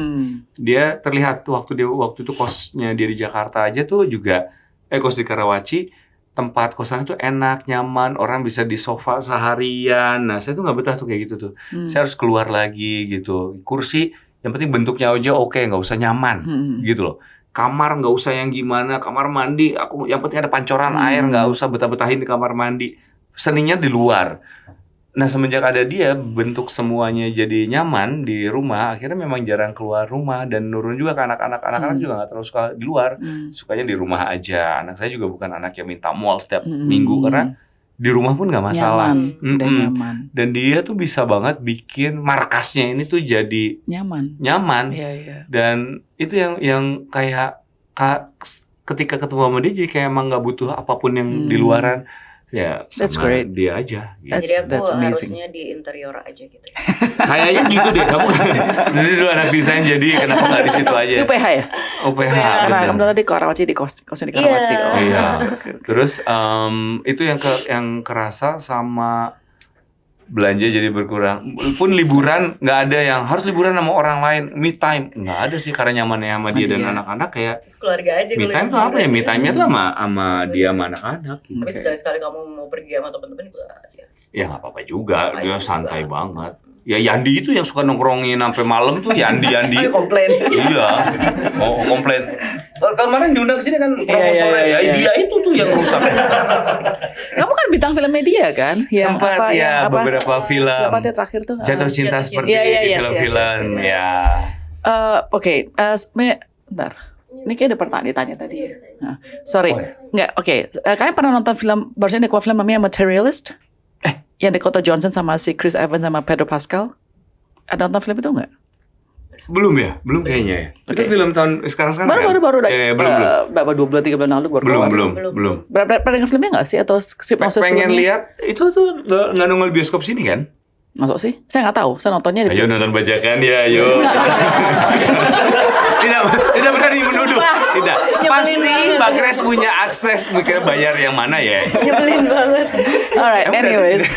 Dia terlihat tuh waktu itu kosnya dia di Jakarta aja tuh juga kos di Karawaci, tempat kosan itu enak, nyaman, orang bisa di sofa seharian. Nah, saya tuh nggak betah tuh kayak gitu tuh. Saya harus keluar lagi gitu. Kursi yang penting bentuknya aja oke, nggak usah nyaman gitu loh. Kamar nggak usah yang gimana, kamar mandi aku yang penting ada pancoran air, nggak usah betah-betahin di kamar mandi. Seninya di luar. Nah, semenjak ada dia, bentuk semuanya jadi nyaman di rumah, akhirnya memang jarang keluar rumah dan nurun juga ke anak-anak. Anak-anak juga nggak terlalu suka di luar, sukanya di rumah aja. Anak saya juga bukan anak yang minta mall setiap minggu, karena di rumah pun nggak masalah. Nyaman. Dan dia tuh bisa banget bikin markasnya ini tuh jadi nyaman. Iya. Dan itu yang kayak ketika ketemu sama dia, jadi kayak emang nggak butuh apapun yang di luaran. Ya, That's sama great. dia aja. Gitu. Jadi aku That's amazing. harusnya di interior aja gitu. Kayaknya gitu deh kamu. Dulu anak desain jadi kenapa nggak di situ aja? UPH ya? UPH. Karena bener. kamu tadi di Karawaci, di kosan di Karawaci. Iya. Oh. Iya. Terus itu yang kerasa sama belanja jadi berkurang. Pun liburan nggak ada yang harus liburan sama orang lain. Me time nggak ada sih karena nyamannya sama dia dan anak-anak kayak. Terus keluarga aja. Me time tuh apa ya? Me time-nya tuh sama dia sama anak-anak. Gitu. Tapi sekali-sekali kamu mau pergi sama teman-teman juga ya. Ya nggak apa-apa juga, dia santai banget. Ya Yandi itu yang suka nongkrongin sampai malam tuh Yandi. Komplain. Iya. Oh, komplain. Kemarin diundang ke sini kan profesornya. Iya. Dia itu tuh yang rusak. Kamu kan bintang film media kan? Yang Sempat apa, ya yang apa? beberapa film. Apa dia terakhir tuh? Jatuh cinta Jatuh seperti cinta. Iya, di yes, film-film. Ya. Oke, bentar. Ini kayak ada pertanyaan ditanya tadi ya. Nah, sorry, Oh, ya. nggak. Oke, kalian pernah nonton film barusan ada keluar film namanya Materialist? Yang Dakota Johnson sama si Chris Evans sama Pedro Pascal? Ada nonton film itu nggak? Belum kayaknya ya. Itu Oke. film tahun sekarang kan? Baru. Belum. Berapa 2 bulan 3 bulan lalu baru keluar. Belum. Pernah dengar filmnya nggak sih atau synopsis Pengen filmnya? lihat itu tuh nggak nongol bioskop sini kan? Masuk sih? Saya nggak tahu. Saya nontonnya di Ayo nonton bajakan ya, ayo. Tidak berani menuduh. Tidak. Pasti Mbak Grace punya akses mikir bayar yang mana ya. Nyebelin banget. Alright, anyways.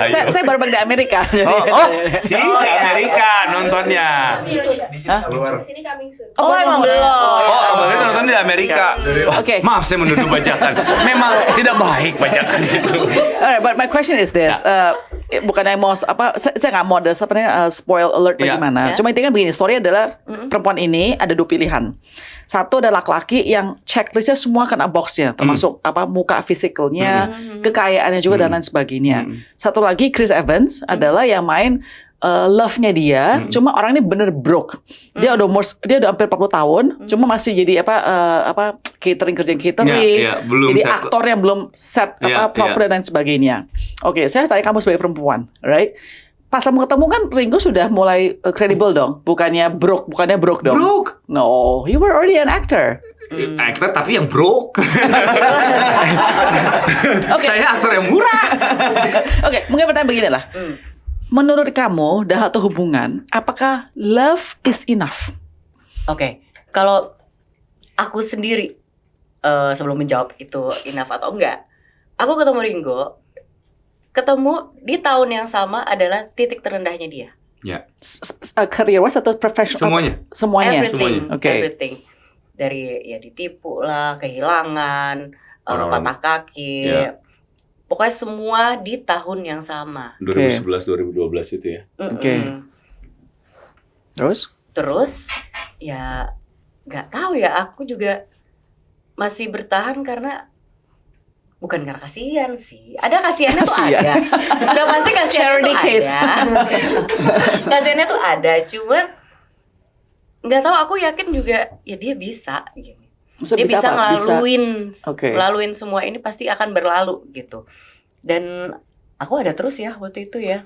Ayo. saya baru balik dari Amerika. Di Amerika nontonnya. Di sini coming soon. Oh, emang belum. Abang Grace nonton di Amerika. Oke. Maaf saya menuduh bajakan. Memang tidak baik bajakan itu. Alright, but my question is this. Bukan yang mau saya nggak mau ada spoil alert Ya. bagaimana. Ya. Cuma intinya begini, story adalah perempuan ini ada 2 pilihan. Satu ada laki-laki yang checklistnya semua kena boxnya, termasuk muka fisikalnya, kekayaannya juga dan lain sebagainya. Satu lagi Chris Evans adalah yang main love-nya dia, cuma orang ini bener broke. Dia udah hampir 40 tahun, cuma masih jadi kerjaan catering, belum jadi set. aktor yang belum set proper dan lain sebagainya. Oke, saya tanya kamu sebagai perempuan, right? Pas kamu ketemu kan Ringo sudah mulai credible dong, bukannya broke dong. Broke. No, you were already an actor. Aktor tapi yang broke. Saya aktor yang murah. Oke, mungkin pertanyaan begini lah. Menurut kamu dalam satu hubungan, apakah love is enough? Oke, kalau aku sendiri sebelum menjawab itu enough atau enggak, aku ketemu Ringo, ketemu di tahun yang sama adalah titik terendahnya dia. Ya. Career wise atau professional? Semuanya. Everything, Oke. everything. Dari ya ditipu lah, kehilangan, patah kaki. Ya. Pokoknya semua di tahun yang sama. 2011 2012 itu ya. Oke. Terus? Ya nggak tahu ya, aku juga masih bertahan karena bukan karena kasihan sih. Ada kasihannya tuh ada. Sudah pasti kasihannya tuh ada. Kasihannya tuh ada, cuman nggak tahu, aku yakin juga ya dia bisa gitu. Dia bisa ngelaluin semua ini, pasti akan berlalu gitu. Dan aku ada terus ya waktu itu ya.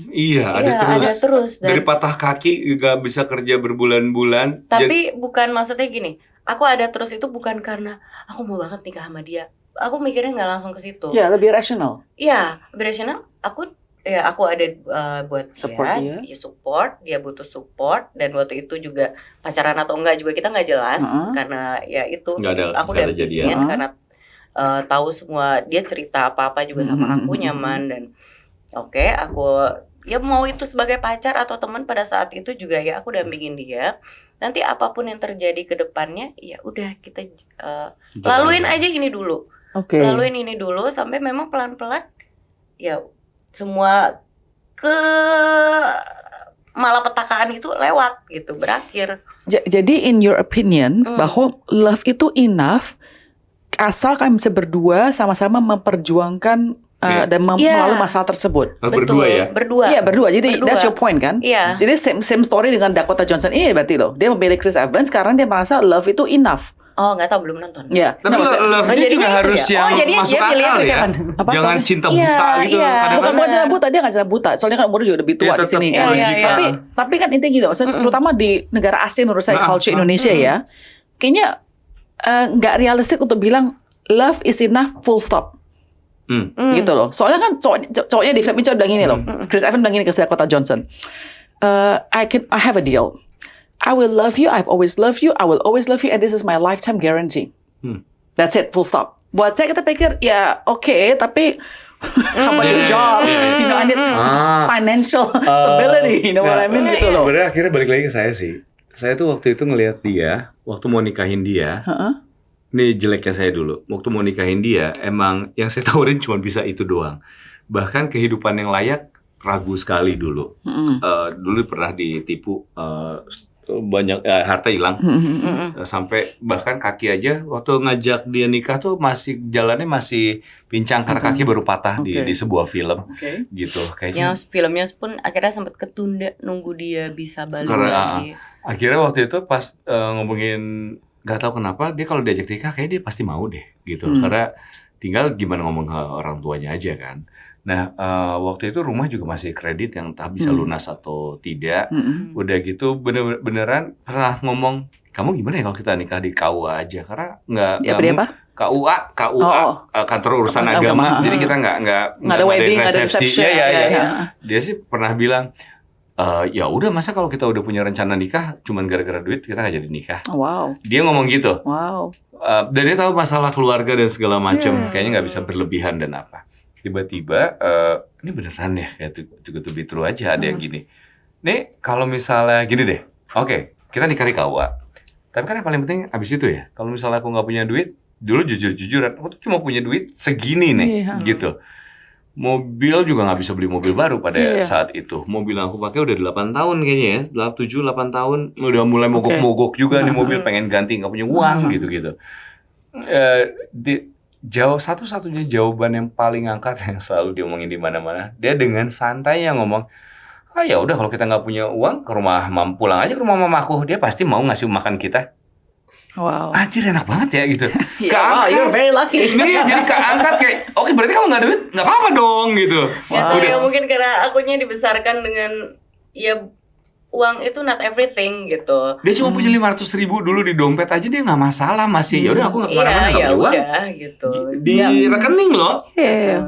Iya, ada terus. Dari patah kaki gak bisa kerja berbulan-bulan. Tapi bukan maksudnya gini, aku ada terus itu bukan karena aku mau banget nikah sama dia. Aku mikirnya nggak langsung ke situ. Ya, lebih rasional. Iya, lebih rasional. Aku ada buat support dia support, dia butuh support, dan waktu itu juga pacaran atau enggak juga kita nggak jelas karena ya itu Nggak ada aku dampingin karena tahu semua, dia cerita apa-apa juga sama aku nyaman, dan oke, aku ya mau itu sebagai pacar atau teman pada saat itu juga ya aku dampingin dia. Nanti apapun yang terjadi ke depannya ya udah kita laluin aja ini dulu. Laluin ini dulu sampai memang pelan-pelan ya semua malapetakaan itu lewat gitu, berakhir. Jadi in your opinion bahwa love itu enough asal kalian bisa berdua sama-sama memperjuangkan dan melalui masalah tersebut. Berdua ya? Berdua. Iya, berdua. Jadi that's your point kan? Iya. Jadi same story dengan Dakota Johnson ini berarti loh. Dia memilih Chris Evans karena dia merasa love itu enough. Oh, nggak tahu, belum nonton. Iya. Tapi love-nya juga harus yang masuk akal ya. Jangan cinta buta gitu. Bukan cinta buta, dia nggak cinta buta. Soalnya kan umurnya juga lebih tua di sini kan. Tapi kan intinya gitu, maksudnya terutama di negara asing menurut saya culture Indonesia ya, kayaknya nggak realistik untuk bilang love is enough full stop. Gitu loh. Soalnya kan cowoknya di film ini bilang gini loh. Chris Evans bilang gini ke Dakota Johnson. I have a deal. I will love you. I've always loved you. I will always love you, and this is my lifetime guarantee. That's it, full stop. Buat saya kita pikir ya oke, tapi how about your job? You know, I need financial stability. You know what I mean gitu loh. Sebenarnya akhirnya balik lagi ke saya sih. Saya tuh waktu itu ngelihat dia, waktu mau nikahin dia. Ini jeleknya saya dulu. Waktu mau nikahin dia, emang yang saya tawarin cuma bisa itu doang. Bahkan kehidupan yang layak ragu sekali dulu. Dulu pernah ditipu. Banyak harta hilang sampai bahkan kaki aja waktu ngajak dia nikah tuh masih jalannya masih pincang karena kaki baru patah di sebuah film gitu kayaknya. Filmnya pun akhirnya sempat ketunda nunggu dia bisa balik lagi. Akhirnya waktu itu pas ngomongin nggak tahu kenapa dia kalau diajak nikah kayak dia pasti mau deh gitu karena tinggal gimana ngomong ke orang tuanya aja kan. Nah, waktu itu rumah juga masih kredit yang entah bisa lunas atau tidak. Udah gitu beneran pernah ngomong, kamu gimana ya kalau kita nikah di KUA aja? Karena nggak KUA, kantor urusan agama. Jadi kita nggak ada wedding, nggak ada resepsi. Ya. Dia sih pernah bilang, ya udah masa kalau kita udah punya rencana nikah, cuman gara-gara duit kita nggak jadi nikah. Wow. Dia ngomong gitu. Wow. Dan dia tahu masalah keluarga dan segala macam. Kayaknya nggak bisa berlebihan dan apa. Tiba-tiba ini beneran ya kayak to be true aja ada yang gini. Nih kalau misalnya gini deh, oke, kita nikah di KUA. Tapi kan yang paling penting abis itu ya. Kalau misalnya aku nggak punya duit, dulu jujur-jujuran, aku tuh cuma punya duit segini nih, gitu. Mobil juga nggak bisa beli mobil baru pada saat itu. Mobil yang aku pakai udah 8 tahun kayaknya ya, 7-8 tahun, udah mulai mogok-mogok juga nih mobil, pengen ganti nggak punya uang gitu-gitu. Satu-satunya jawaban yang paling angkat yang selalu diomongin di mana-mana, dia dengan santai yang ngomong, ya udah kalau kita nggak punya uang ke rumah pulang aja ke rumah mamaku, dia pasti mau ngasih makan kita. Wow. Anjir enak banget ya gitu. Wow, you're very lucky. Iya, jadi keangkat kayak, oke berarti kalau nggak ada duit nggak apa-apa dong gitu. Ya mungkin karena akunya dibesarkan dengan ya uang itu not everything gitu. Dia cuma punya 500.000 dulu di dompet aja dia nggak masalah masih. Ya udah aku nggak kemana-mana nggak punya uang. Udah gitu. Di rekening loh.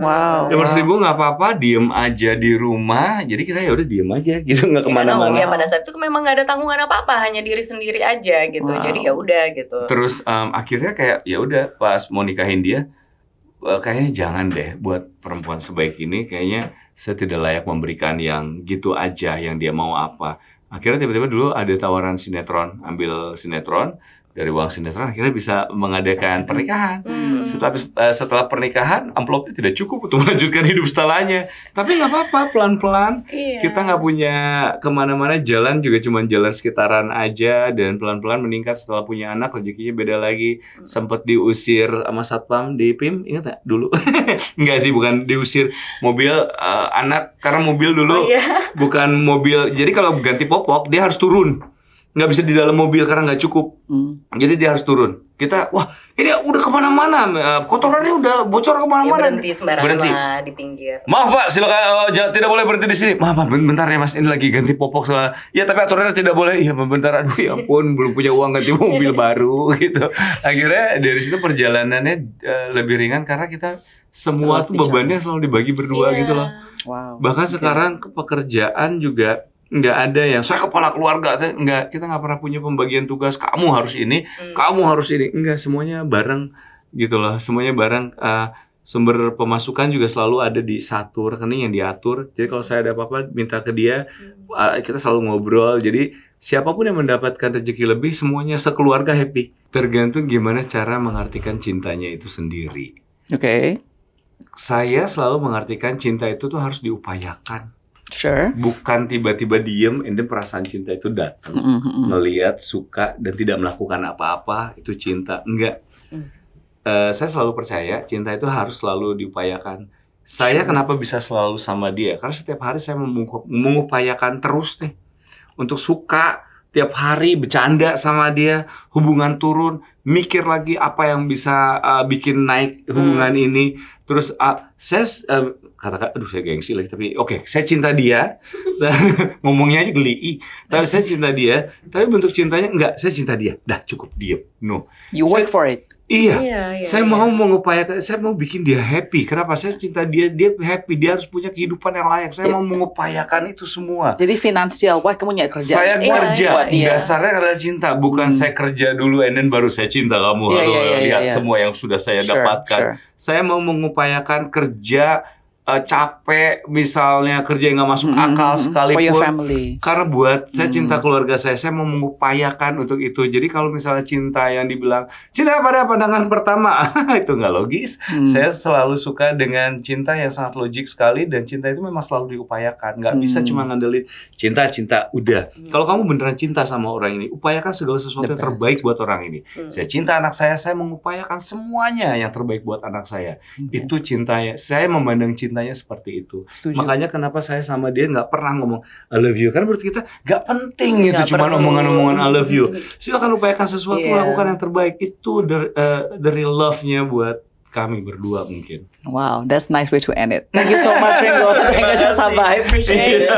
Wow. 500.000 nggak apa-apa, diem aja di rumah. Jadi kita ya udah diem aja gitu nggak kemana-mana. Ya pada saat itu memang nggak ada tanggungan apa-apa, hanya diri sendiri aja gitu. Jadi ya udah gitu. Terus akhirnya kayak ya udah pas mau nikahin dia, kayaknya jangan deh buat perempuan sebaik ini. Kayaknya saya tidak layak memberikan yang gitu aja yang dia mau apa. Akhirnya tiba-tiba dulu ada tawaran sinetron, ambil sinetron, dari uang sinetron akhirnya bisa mengadakan pernikahan. Setelah pernikahan amplopnya tidak cukup untuk melanjutkan hidup setelahnya. Tapi nggak apa-apa, pelan-pelan. Kita nggak punya kemana-mana, jalan juga cuma jalan sekitaran aja, dan pelan-pelan meningkat setelah punya anak, rezekinya beda lagi. Sempat diusir sama satpam di PIM, ingat nggak dulu? Enggak sih, bukan diusir mobil anak, karena mobil dulu bukan mobil. Jadi kalau ganti popok dia harus turun. Nggak bisa di dalam mobil karena nggak cukup. Jadi dia harus turun. Kita, wah ini udah kemana-mana, kotorannya udah bocor kemana-mana. Berhenti sembarangan lah di pinggir. Maaf Pak, silakan tidak boleh berhenti di sini. Maaf Pak, bentar ya Mas, ini lagi ganti popok soalnya. Ya tapi aturannya tidak boleh. Iya bentar, aduh ya ampun, belum punya uang ganti mobil baru gitu. Akhirnya dari situ perjalanannya lebih ringan karena kita semua tuh bebannya selalu dibagi berdua gitu loh. Wow. Bahkan sekarang pekerjaan juga nggak ada yang saya kepala keluarga, kita nggak pernah punya pembagian tugas, kamu harus ini, kamu harus ini, enggak, semuanya bareng gitu loh. Semuanya bareng. Sumber pemasukan juga selalu ada di satu rekening yang diatur. Jadi kalau saya ada apa-apa minta ke dia, kita selalu ngobrol. Jadi siapapun yang mendapatkan rezeki lebih, semuanya sekeluarga happy. Tergantung gimana cara mengartikan cintanya itu sendiri. Oke. Saya selalu mengartikan cinta itu tuh harus diupayakan. Sure. Bukan tiba-tiba diem, and then perasaan cinta itu datang. Melihat, suka, dan tidak melakukan apa-apa, itu cinta. Enggak. Saya selalu percaya cinta itu harus selalu diupayakan. Saya kenapa bisa selalu sama dia? Karena setiap hari saya mengupayakan terus nih untuk suka, tiap hari bercanda sama dia, hubungan turun, mikir lagi apa yang bisa bikin naik hubungan ini. Terus saya katakan, aduh saya gengsi lagi, tapi oke, saya cinta dia. Ngomongnya aja geli. Tapi saya cinta dia, tapi bentuk cintanya enggak, saya cinta dia. Dah cukup, diem. No. You work for it. Iya, saya mau mengupayakan, saya mau bikin dia happy. Kenapa? Saya cinta dia, dia happy, dia harus punya kehidupan yang layak. Saya mau mengupayakan itu semua. Jadi finansial, wah kamu nyari kerja. Saya kerja, dia. dasarnya adalah cinta. Bukan saya kerja dulu, and then baru saya cinta kamu. Lihat semua yang sudah saya dapatkan. Saya mau mengupayakan kerja capek, misalnya kerja yang nggak masuk akal sekalipun. For your family. Karena buat saya cinta keluarga saya mau mengupayakan untuk itu. Jadi kalau misalnya cinta yang dibilang cinta pada pandangan pertama, itu nggak logis. Saya selalu suka dengan cinta yang sangat logik sekali, dan cinta itu memang selalu diupayakan. Nggak bisa cuma ngandelin cinta udah. Kalau kamu beneran cinta sama orang ini, upayakan segala sesuatu yang terbaik buat orang ini. Saya cinta anak saya mengupayakan semuanya yang terbaik buat anak saya. Itu cintanya. Saya memandang cintanya seperti itu. Setuju. Makanya kenapa saya sama dia nggak pernah ngomong I love you, karena menurut kita nggak penting itu, cuma omongan-omongan I love you. Silakan upayakan sesuatu, lakukan yang terbaik. Itu the real love-nya buat kami berdua mungkin. Wow, that's nice way to end it. Thank you so much, Ringo. Thank you, Sabah. I appreciate you.